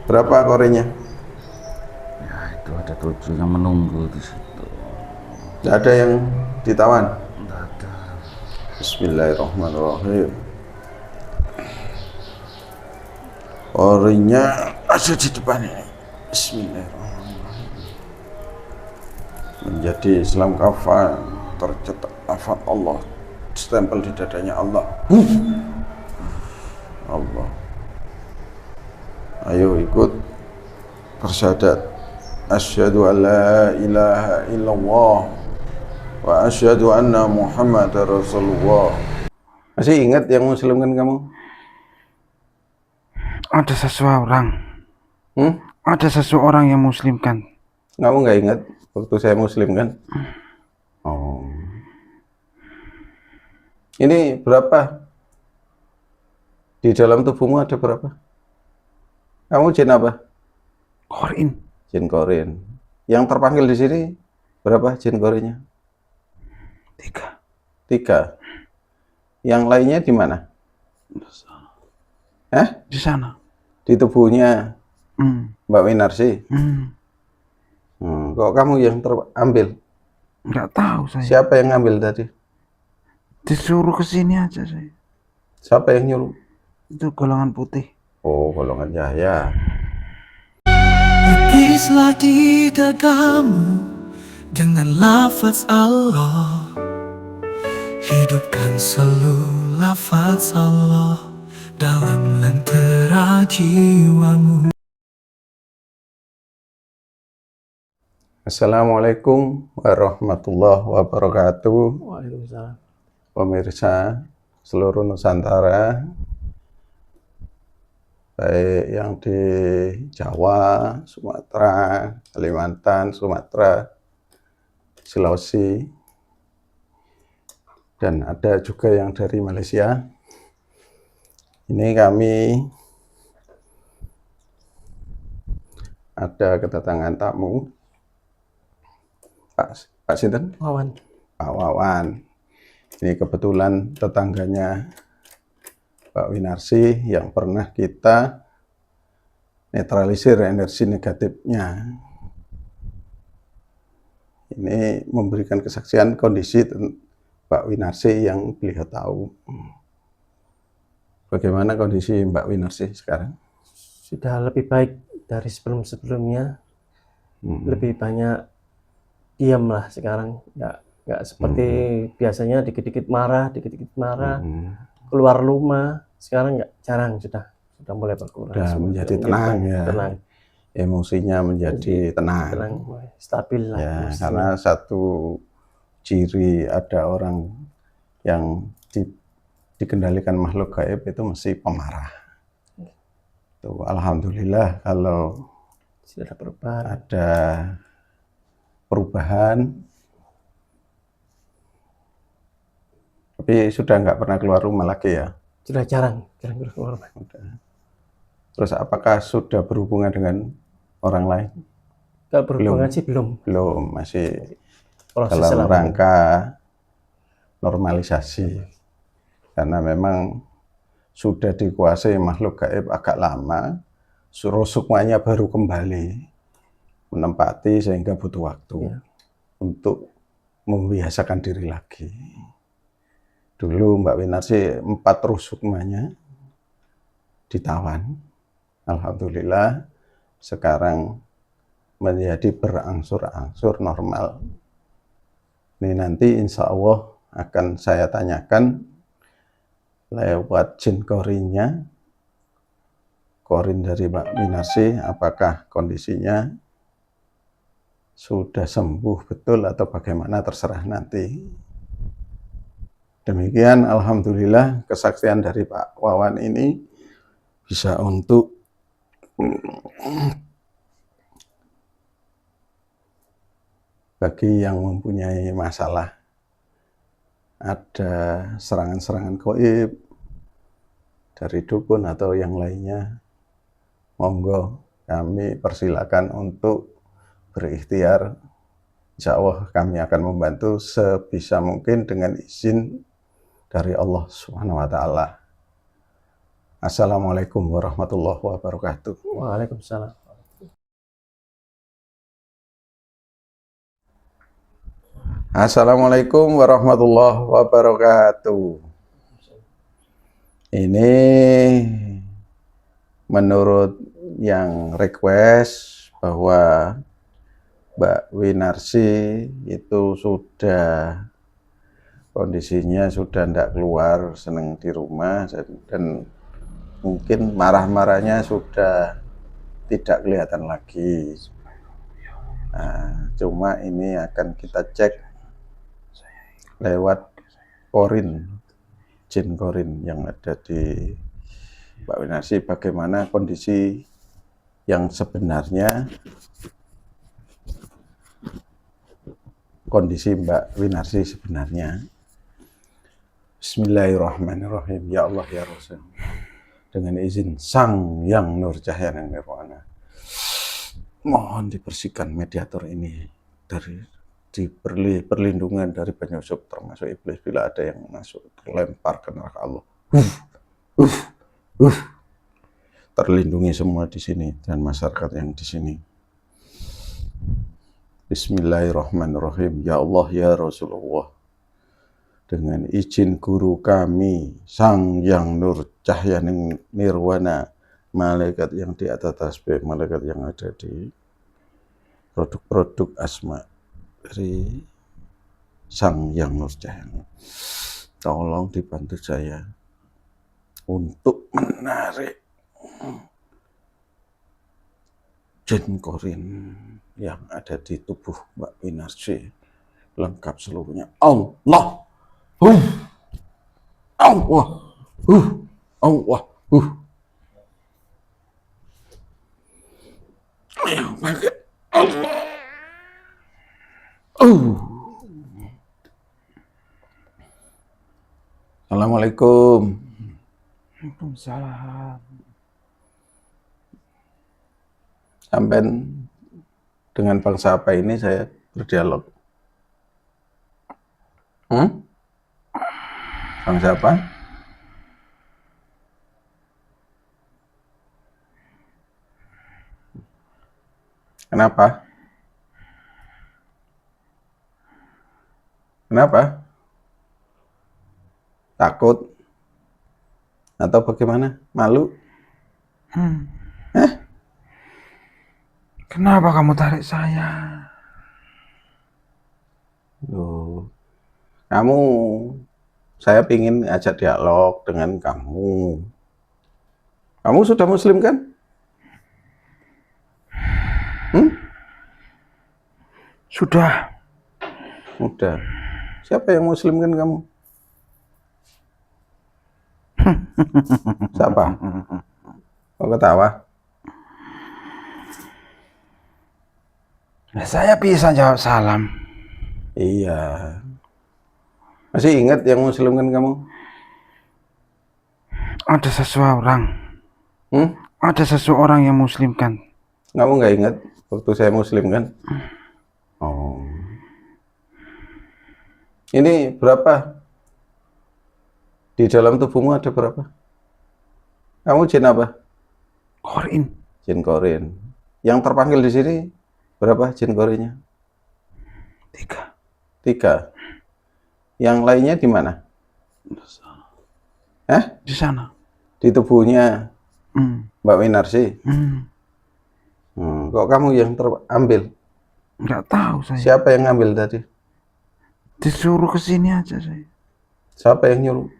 Berapa korenya? Ya itu ada 7 yang menunggu di situ. Tidak ada yang ditawan. Nggak ada. Bismillahirrahmanirrahim. Korenya ada di depan ini. Bismillahirrahmanirrahim. Menjadi Islam kafan, tercetak lafaz Allah, stempel di dadanya Allah. Allah. Ayo ikut bersyahadat. Asyhadu an la ilaha illallah wa asyhadu anna Muhammadar Rasulullah. Masih ingat yang muslim kan kamu? Ada seseorang. Hmm? Ada seseorang yang muslim kan? Kamu nggak ingat waktu saya muslim kan? Oh. Ini berapa? Di dalam tubuhmu ada berapa? Kamu jin apa? Korin. Jin korin. Yang terpanggil di sini berapa jin korinnya? 3. 3. Yang lainnya di mana? Di sana. Di tubuhnya Mbak Winarsi. Kok kamu yang terambil? Nggak tahu saya. Siapa yang ngambil tadi? Disuruh ke sini aja saya. Siapa yang nyuruh? Itu golongan putih. Oh, golongan cahaya. Islah di dadamu dengan lafaz Allah. Hidupkan selalu lafaz Allah dalam lentera jiwamu. Assalamualaikum warahmatullahi wabarakatuh. Waalaikumsalam. Pemirsa seluruh Nusantara, baik yang di Jawa, Sumatera, Kalimantan, Sumatera, Sulawesi, dan ada juga yang dari Malaysia. Ini kami ada kedatangan tamu, Pak Sinten? Wawan. Pak Wawan. Ini kebetulan tetangganya Pak Winarsi yang pernah kita netralisir energi negatifnya. Ini memberikan kesaksian kondisi Pak Winarsi yang beliau tahu. Bagaimana kondisi Mbak Winarsi sekarang? Sudah lebih baik dari sebelum-sebelumnya. Lebih banyak diam lah sekarang, nggak seperti biasanya dikit-dikit marah, keluar rumah. Sekarang jarang, sudah mulai berkurang. Sudah menjadi tenang ya. Tenang. Emosinya menjadi tenang. Stabil lah. Ya, karena satu ciri ada orang yang dikendalikan makhluk gaib itu mesti pemarah. Tuh, alhamdulillah kalau sudah perubahan. Ada perubahan. Tapi sudah nggak pernah keluar rumah lagi ya? Sudah jarang keluar rumah. Terus apakah sudah berhubungan dengan orang lain? Kalau berhubungan sih belum. Belum, masih Proses dalam rangka normalisasi. Karena memang sudah dikuasai makhluk gaib agak lama, suruh sukmanya baru kembali menempati sehingga butuh waktu untuk membiasakan diri lagi. Dulu Mbak Winarsi 4 rusukmanya ditawan. Alhamdulillah sekarang menjadi berangsur-angsur normal. Ini nanti insya Allah akan saya tanyakan lewat jin korinnya, korin dari Mbak Winarsi, apakah kondisinya sudah sembuh betul atau bagaimana, terserah nanti. Demikian alhamdulillah kesaksian dari Pak Wawan ini bisa untuk bagi yang mempunyai masalah, ada serangan-serangan gaib dari dukun atau yang lainnya, monggo kami persilakan untuk berikhtiar. Insya Allah kami akan membantu sebisa mungkin dengan izin dari Allah Subhanahu wa Ta'ala. Assalamualaikum warahmatullahi wabarakatuh. Waalaikumsalam. Assalamualaikum warahmatullahi wabarakatuh. Ini menurut yang request bahwa Mbak Winarsi itu sudah kondisinya sudah tidak keluar, senang di rumah, dan mungkin marah-marahnya sudah tidak kelihatan lagi. Nah, cuma ini akan kita cek lewat korin, jin korin yang ada di Mbak Winarsi, bagaimana kondisi yang sebenarnya, kondisi Mbak Winarsi sebenarnya. Bismillahirrahmanirrahim. Ya Allah ya Rasul, dengan izin Sang Yang Nur Cahaya dan Nirwana, mohon dibersihkan mediator ini dari diberi perlindungan dari penyusup termasuk iblis, bila ada yang masuk terlempar ke neraka Allah. Terlindungi semua di sini dan masyarakat yang di sini. Bismillahirrahmanirrahim. Ya Allah ya Rasulullah, dengan izin guru kami Sang Yang Nur Cahaya Nirwana, malaikat yang di atas tasbih, malaikat yang ada di produk-produk asma dari Sang Yang Nur Cahaya, tolong dibantu saya untuk menarik jin korin yang ada di tubuh Mbak Winarsi lengkap seluruhnya. Allah, Allah, Allah, ayo pakai Allah. Assalamualaikum. Waalaikumsalam. Sampai dengan bangsa apa ini saya berdialog? Bangsa apa? Kenapa? Kenapa? Takut? Atau bagaimana? Malu? Kenapa kamu tarik saya? Loh, kamu, saya ingin ajak dialog dengan kamu. Kamu sudah muslim kan? Sudah. Udah. Siapa yang muslim kan kamu? Siapa? Kok ketawa? Nah, saya bisa jawab salam. Iya. Masih ingat yang muslim kan kamu? Ada seseorang. Ada seseorang yang muslim kan? Kamu nggak ingat waktu saya muslim kan? Oh. Ini berapa? Di dalam tubuhmu ada berapa? Kamu jin apa? Korin. Jin korin. Yang terpanggil di sini berapa jin korinnya? 3. Yang lainnya di mana? Di sana. Di tubuhnya Mbak Winarsi. Kok kamu yang terambil? Nggak tahu saya. Siapa yang ngambil tadi? Disuruh ke sini aja saya. Siapa yang nyuruh?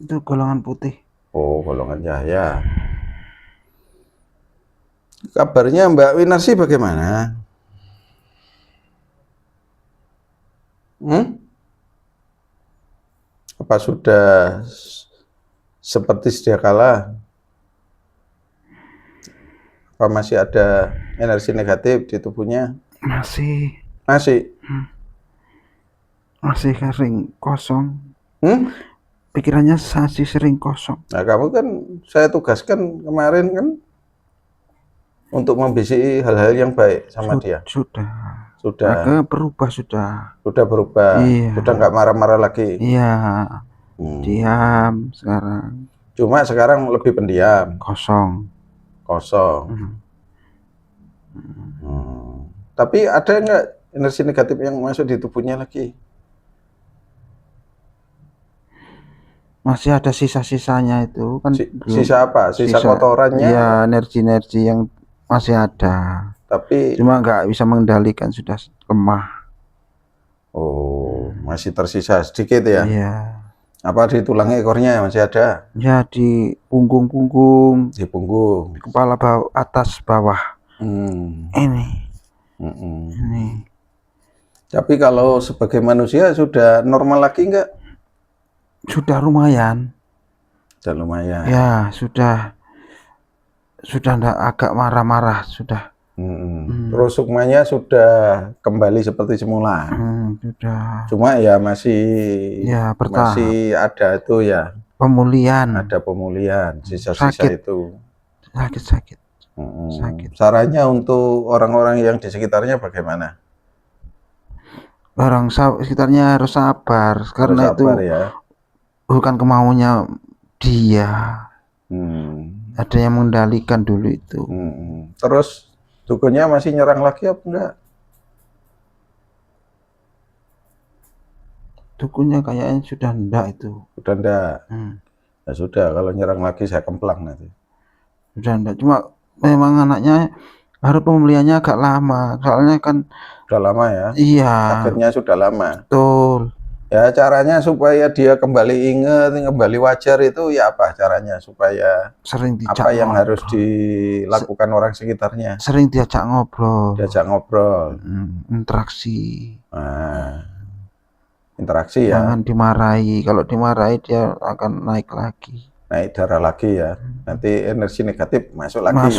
Itu golongan putih. Oh, golongan cahaya. Kabarnya Mbak Winarsi bagaimana? Apa sudah seperti sedia kala? Apa masih ada energi negatif di tubuhnya? Masih. Masih? Masih sering kosong. Pikirannya masih sering kosong. Nah, kamu kan saya tugaskan kemarin kan untuk membisiki hal-hal yang baik sama dia. Sudah. Sudah. Berubah sudah. Sudah berubah. Iya. Sudah nggak marah-marah lagi. Iya. Diam sekarang. Cuma sekarang lebih pendiam, kosong. kosong. Tapi ada nggak energi negatif yang masuk di tubuhnya lagi? Masih ada sisa-sisanya itu kan. Sisa apa? Sisa kotorannya? Iya, energi-energi yang masih ada. Tapi cuma nggak bisa mengendalikan, sudah lemah. oh, masih tersisa sedikit ya? Iya. Apa di tulang ekornya masih ada? Ya, di punggung-punggung, Di punggung, di kepala atas bawah. Ini. Ini. Tapi kalau sebagai manusia sudah normal lagi enggak? Sudah lumayan. Sudah lumayan. Ya, sudah enggak agak marah-marah sudah. Terus sukmanya sudah kembali seperti semula. Sudah. Cuma ya masih masih ada itu ya. Pemulihan. Ada pemulihan, sisa-sisa itu. Sakit. Sarannya untuk orang-orang yang di sekitarnya bagaimana? Orang sekitarnya harus sabar, karena sabar, itu ya. Bukan kemauannya dia. Ada yang mengendalikan dulu itu. Terus dukunnya masih nyerang lagi apa enggak? Dukunnya kayaknya sudah enggak itu. Sudah enggak. Ya sudah, kalau nyerang lagi saya kemplang nanti. Sudah enggak, cuma memang anaknya harus pemulihannya agak lama, soalnya kan sudah lama ya. Iya. Sakitnya sudah lama. Betul. Ya caranya supaya dia kembali ingat, kembali wajar itu ya apa caranya supaya sering apa yang harus dilakukan orang sekitarnya? Sering diajak ngobrol. Interaksi. Nah, interaksi ya. Jangan dimarahi. Kalau dimarahi dia akan naik lagi. Naik darah lagi ya. Nanti energi negatif masuk lagi.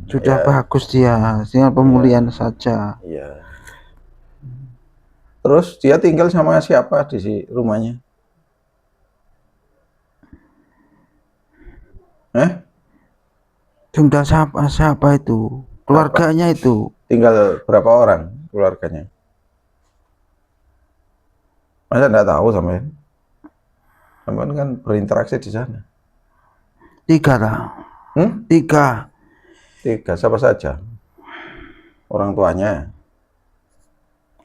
Sudah bagus dia, dengan pemulihan saja. Iya. Terus dia tinggal sama siapa di rumahnya? Tinggal siapa itu? Keluarganya itu. Tinggal berapa orang keluarganya? Masa enggak tahu sampean? Sampean kan berinteraksi di sana. 3 lah. 3. Siapa saja? Orang tuanya?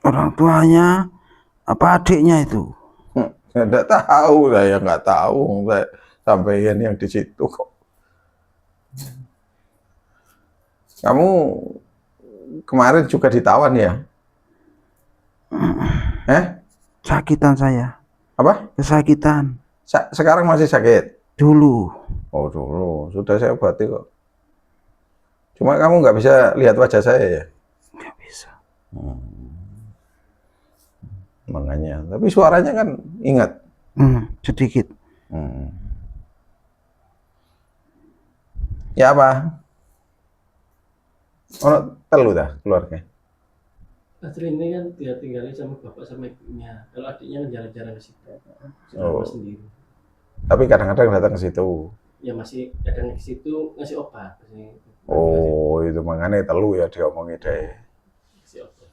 Orang tuanya apa adiknya itu? Enggak tahu, saya nggak tahu. Sampean yang di situ kok. Kamu kemarin juga ditawan ya? Sakitan saya. Apa? Kesakitan. Sekarang masih sakit? Dulu. Oh dulu, sudah saya obati kok. Cuma kamu nggak bisa lihat wajah saya ya? Nggak bisa. Makanya, tapi suaranya kan ingat. Sedikit. Ya apa? Ono telu dah keluarga. Astri ini kan dia tinggalnya sama bapak sama ibunya. Kalau adiknya kan jarang-jarang ke situ. Sendiri. Tapi kadang-kadang datang ke situ. Ya masih kadang ke situ ngasih obat. Oh, itu makanya telu ya diomongin deh. Ngasih obat.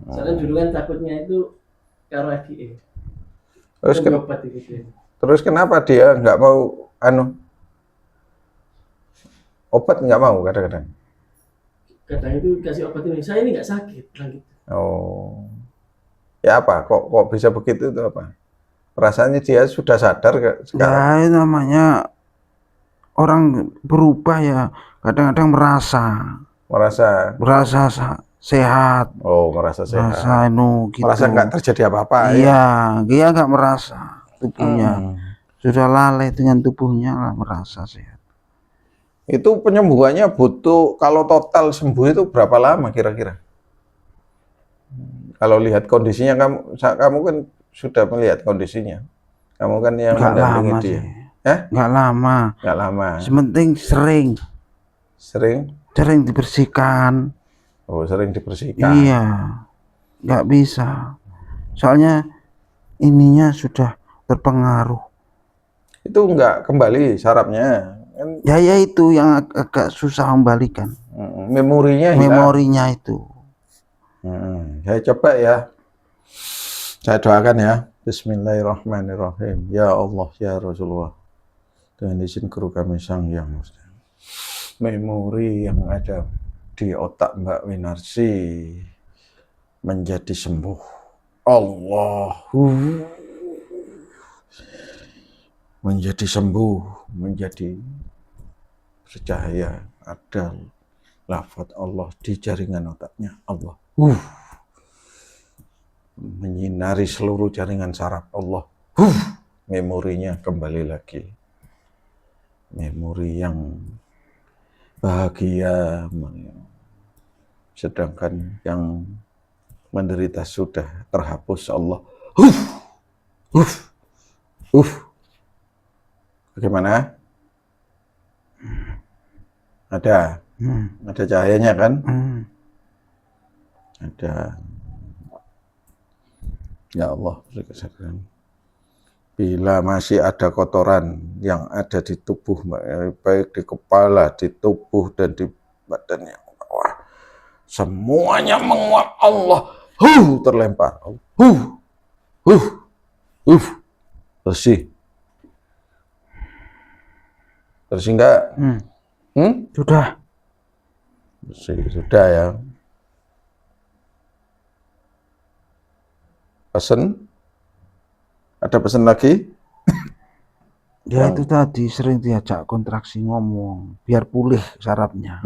Soalnya dulu kan takutnya itu karo adik. Terus kenapa dia nggak mau obat, nggak mau kadang-kadang? Kadang itu kasih obat ini, saya ini nggak sakit. Gitu. Oh, ya apa? Kok bisa begitu itu apa? Perasaannya dia sudah sadar sekarang? Ya namanya orang berubah ya, kadang-kadang merasa sehat. Oh, merasa sehat. Gitu. Merasa nggak terjadi apa-apa. Iya, dia nggak merasa tubuhnya. Sudah lalai dengan tubuhnya lah, merasa sehat. Itu penyembuhannya butuh, kalau total sembuh itu berapa lama kira-kira? Kalau lihat kondisinya, kamu kan sudah melihat kondisinya. Kamu kan yang mendampingi dia. Nggak lama. Nggak lama. Sementing sering dibersihkan. Oh, sering dibersihkan. Iya, nggak bisa. Soalnya ininya sudah terpengaruh. Itu nggak kembali sarafnya. Ya itu yang agak susah membalikan. Memorinya hilang. Memorinya itu. Saya coba ya. Saya doakan ya. Bismillahirrahmanirrahim. Ya Allah, ya Rasulullah. Dengan izin guru kami Sang Hyang Widi. Memori yang ada di otak Mbak Winarsi menjadi sembuh. Allahu menjadi sembuh, menjadi bercahaya. Ada lafaz Allah di jaringan otaknya. Allah menyinari seluruh jaringan saraf Allah. Memorinya kembali lagi. Memori yang bahagia. Sedangkan yang menderita sudah terhapus Allah. Bagaimana? Ada cahayanya kan? Ada. Ya Allah, beri kesadaran. Bila masih ada kotoran yang ada di tubuh, baik di kepala, di tubuh, dan di badan yang bawah, semuanya menguap Allah. Terlempar. Bersih. Bersih enggak? Sudah. Bersih, sudah ya. Pesen? Ada pesan lagi? Dia itu tadi sering diajak kontraksi ngomong, biar pulih sarafnya.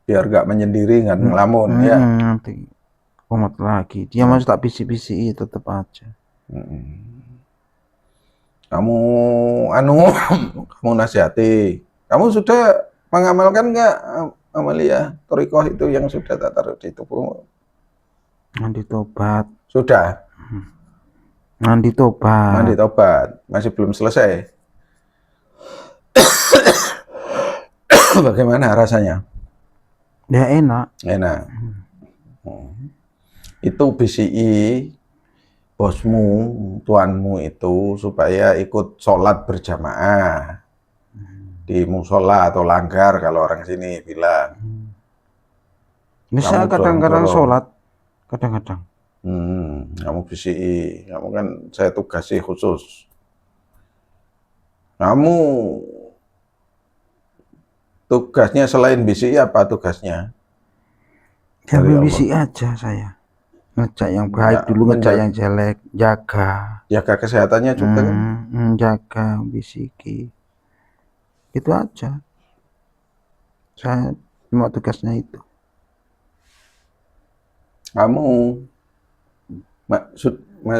Biar gak menyendiri, gak ngelamun ya. Nanti komat lagi. Dia masih tak bisik-bisik, tetap aja. Kamu nasihati. Kamu sudah mengamalkan nggak Amalia Thoriqoh itu yang sudah tak taruh di tubuhmu? Mandi tobat. Sudah. Mandi tobat. Masih belum selesai. Bagaimana rasanya? Ya enak. Itu BCI bosmu, tuanmu itu supaya ikut sholat berjamaah di musola atau langgar kalau orang sini bilang. Bisa kadang-kadang sholat, kadang-kadang. Kamu BCI, kamu kan saya tugasi khusus. Kamu tugasnya selain BCI apa tugasnya? Sambil BCI aja saya. Ngecek yang baik dulu, ngecek yang jelek, jaga kesehatannya juga kan? Jaga BCI. Itu aja. Saya cuma tugasnya itu. Kamu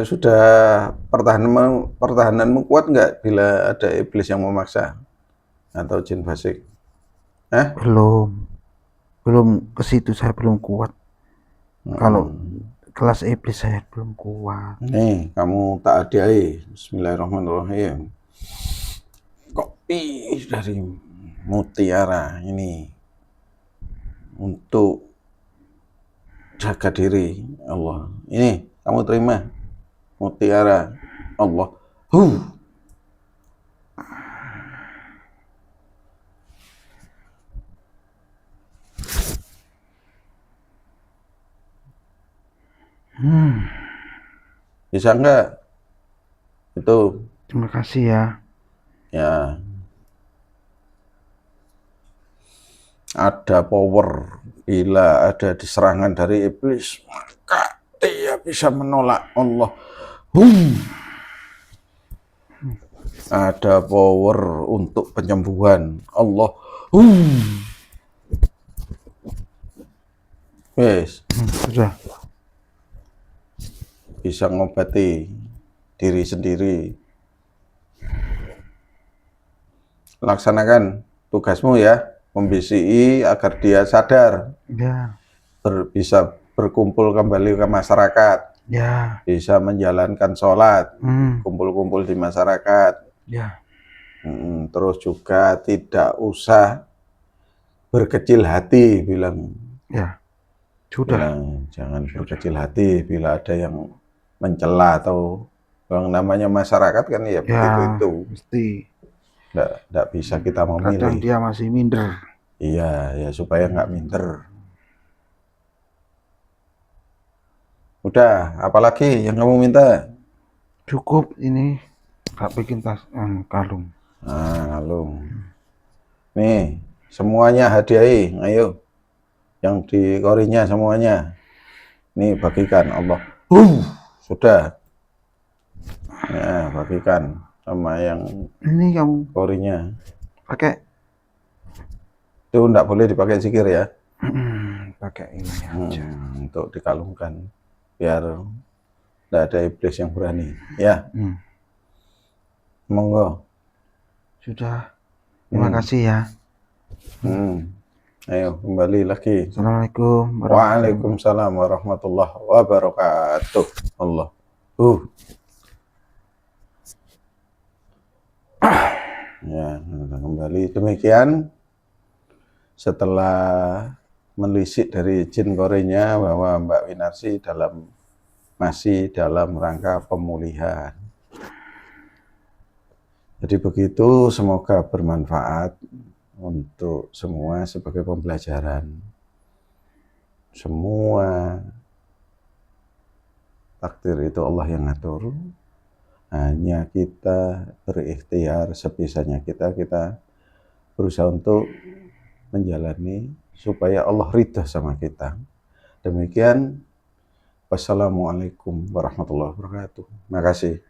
sudah pertahananmu kuat nggak bila ada iblis yang memaksa atau jin fasik? Belum ke situ, saya belum kuat. Kalau kelas iblis saya belum kuat. Nih, kamu tak adiai. Bismillahirrahmanirrahim. Kopi dari Mutiara ini untuk jaga diri Allah. Ini kamu terima Mutiara Allah. Bisa enggak? Itu. Terima kasih ya. Ya. Ada power bila ada diserangan dari iblis, maka dia bisa menolak Allah. Ada power untuk penyembuhan Allah. Wes, sudah. Bisa ngobati diri sendiri. Laksanakan tugasmu ya. Membisiki agar dia sadar, bisa berkumpul kembali ke masyarakat, bisa menjalankan sholat, kumpul-kumpul di masyarakat, terus juga tidak usah berkecil hati, bilang, jangan berkecil hati bila ada yang mencela atau yang namanya masyarakat kan ya begitu itu. Mesti. Nggak bisa kita memilih. Kadang dia masih minder. Iya, ya supaya nggak minder. Udah, apalagi yang kamu minta? Cukup ini tak bikin tas kalung. Nah, kalung. Nih, semuanya hadiahi, ayo. Yang di korinya semuanya. Nih, bagikan Allah. Sudah. Ya, bagikan sama yang Ini kamu korinya. pakai Itu enggak boleh dipakai zikir ya. pakai ini aja. Untuk dikalungkan. Biar enggak ada iblis yang berani. Ya, monggo. Sudah. Terima kasih ya. Ayo, kembali lagi. Assalamualaikum Waalaikumsalam warahmatullahi wabarakatuh. Allah. Ya, kembali demikian. Setelah menelisik dari jin korenya bahwa Mbak Winarsi masih dalam rangka pemulihan. Jadi begitu, semoga bermanfaat untuk semua sebagai pembelajaran. Semua takdir itu Allah yang ngatur. Hanya kita berikhtiar sebisanya kita berusaha untuk menjalani supaya Allah ridha sama kita. Demikian. Wassalamualaikum warahmatullahi wabarakatuh. Terima kasih.